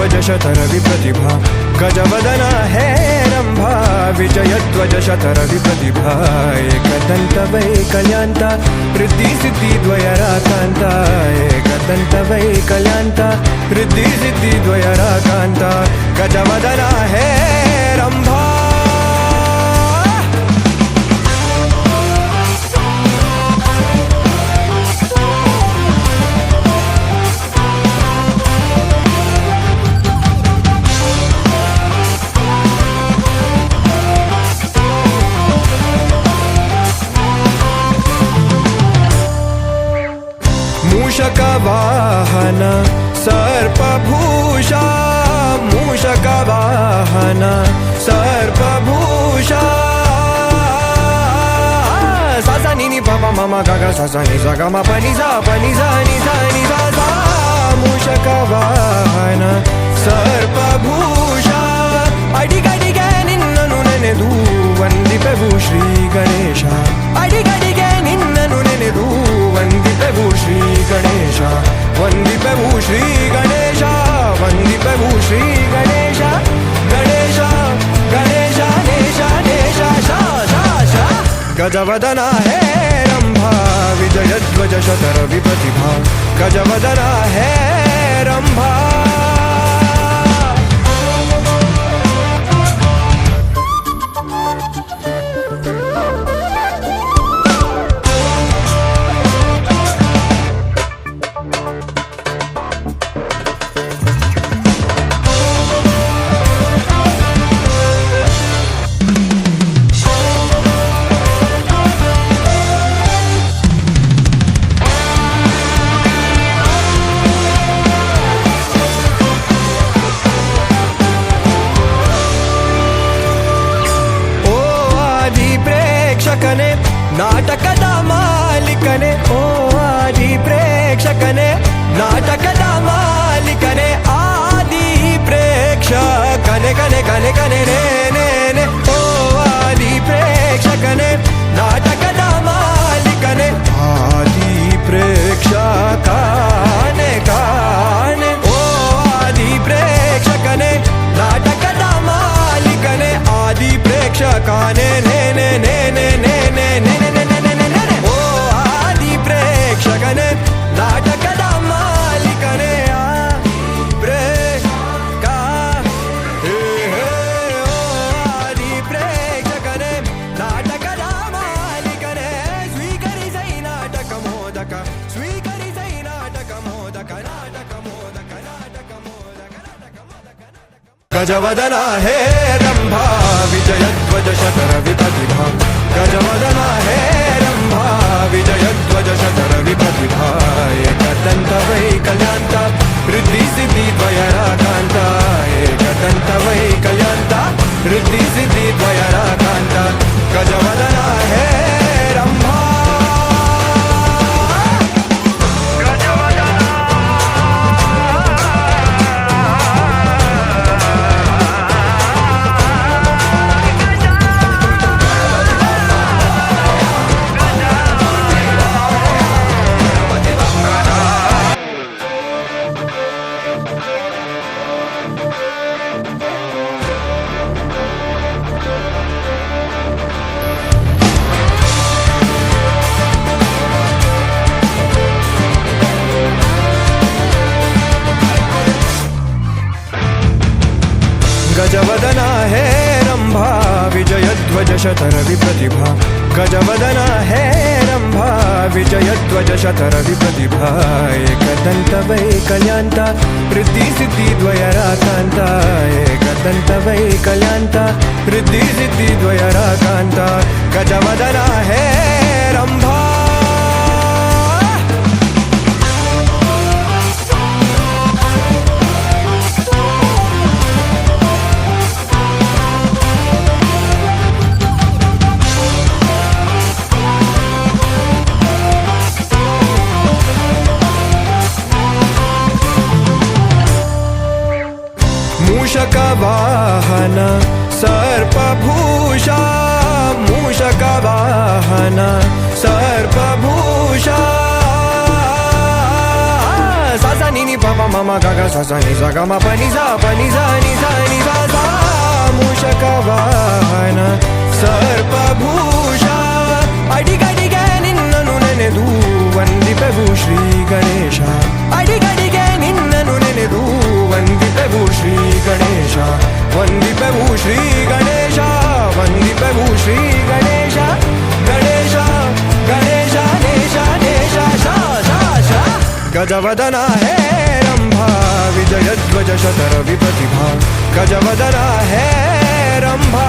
विजयध्वजशतरविप्रतिभा गजवदना हेरम्भा विजयध्वजशतरविप्रतिभा एकदन्तवैकल्यान्ता रिद्धिसिद्धिद्वयराकान्ता एकदन्तवैकल्यान्ता रिद्धिसिद्धिद्वयराकान्ता गजवदना हेरम्भा मूषकवाहन सर्पभूषा मूषकवाहन सर्पभूषा सा सा नि नि प प म म ग ग सा सा नि सा ग म प नि सा नि सा सा मूषकवाहन सर्पभूषा अडिगडिगे निन्ननु नेनेदु वन्दिपेवु श्री गणेश अडिगडिगे निन्ननु नेनेदु वन्दिपेवु श्री गणेश वन्दिपेवु श्री गणेश वन्दिपेवु श्री गणेश गणेश गणेश नेश नेश शा शा शा गजवदना हेरम्भा विजयध्वजशतरविप्रतिभा गजवदना हेरम्भा ನಾಟಕದ ಮಾಲಿಕನೆ ಓ ಆದಿ ಪ್ರೇಕ್ಷಕನೆ ನಾಟಕದ ಮಾಲಿಕನೆ ಆದಿ ಪ್ರೇಕ್ಷಕನೆ ಕನೆ ಕನೆ ಕನೆ ನೇ ನೇ ನೇ ಓ ಆದಿ ಪ್ರೇಕ್ಷಕನೆ ನಾಟಕದ ಮಾಲಿಕನೆ ಆದಿ ಪ್ರೇಕ್ಷಕನೆ ಕಾನೆ ಓ ಆದಿ ಪ್ರೇಕ್ಷಕನೆ ನಾಟಕದ ಮಾಲಿಕನೆ ಆದಿ ಪ್ರೇಕ್ಷಕನೆ ನೇ ನೇ ನೇ ನೇ ನೇ ನಾಟಕದ ಮಾಲಿಕನೇ ಆದಿ ಪ್ರೇಕ್ಷಕನೇ ನಾಟಕದ ಮಾಲಿಕನೇ ಸ್ವೀಕರಿಸೈ ನಾಟಕ ಮೋದಕ ಸ್ವೀಕರಿಸೈ ನಾಟಕ ಮೋದಕ ನಾಟಕ ಮೋದಕ ನಾಟಕ ಮೋದಕ ನಾಟಕ ಮೋದಕ ಗಜವದನ ಹೇರಂಭಾ ವಿಜಯಧ್ವಜಶತರವಿಪ್ರತಿಭಾ ಗಜವದನ ಹೇರಂಭಾ विजयध्वजशतरविप्रतिभा एकदन्तवैकल्यान्ता रिद्धिसिद्धिद्वयराकान्ता एकदन्तवैकल्यान्ता रिद्धिसिद्धिद्वयराकान्ता गजवदना हेरम्भा गजवदना हेरम्भा विजयध्वजशतरविप्रतिभा गजवदना हेरम्भा विजयध्वजशतरविप्रतिभा एकदन्तवैकल्यान्ता रिद्धिसिद्धिद्वयराकान्ता एकदन्तवैकल्यान्ता रिद्धिसिद्धिद्वयराकान्ता गजवदना हेरम्भा मूषकवाहन सर्पभूषा मूषकवाहन सर्पभूषा सा सा नि नि प pa ma ma ga ga sa sa ni sa ga ma pa ni sa ni sa ni sa sa मूषक वाहन सर्पभूषा ಅಡಿಗಡಿಗೆ ನಿನ್ನನು ನೆನೆದು ವಂದಿಪೆವು ಶ್ರೀ ಗಣೇಶ ಅಡಿಗಡಿಗೆ ನಿನ್ನನು ನೆನೆದು ವಂದಿಪೆವು ಶ್ರೀ ಗಣೇಶ ವಂದಿಪೆವು ಶ್ರೀ ಗಣೇಶ ವಂದಿಪೆವು ಶ್ರೀ ಗಣೇಶ ಗಣೇಶ ಗಣೇಶ ನೇಶ ನೇಶ ಶಾ ಶಾ ಶಾ ಗಜವದನ ಹೇ ರಂಭಾ ವಿಜಯಧ್ವಜ ಶತರ ವಿಪ್ರತಿಭಾ ಗಜವದನ ಹೇ ರಂಭಾ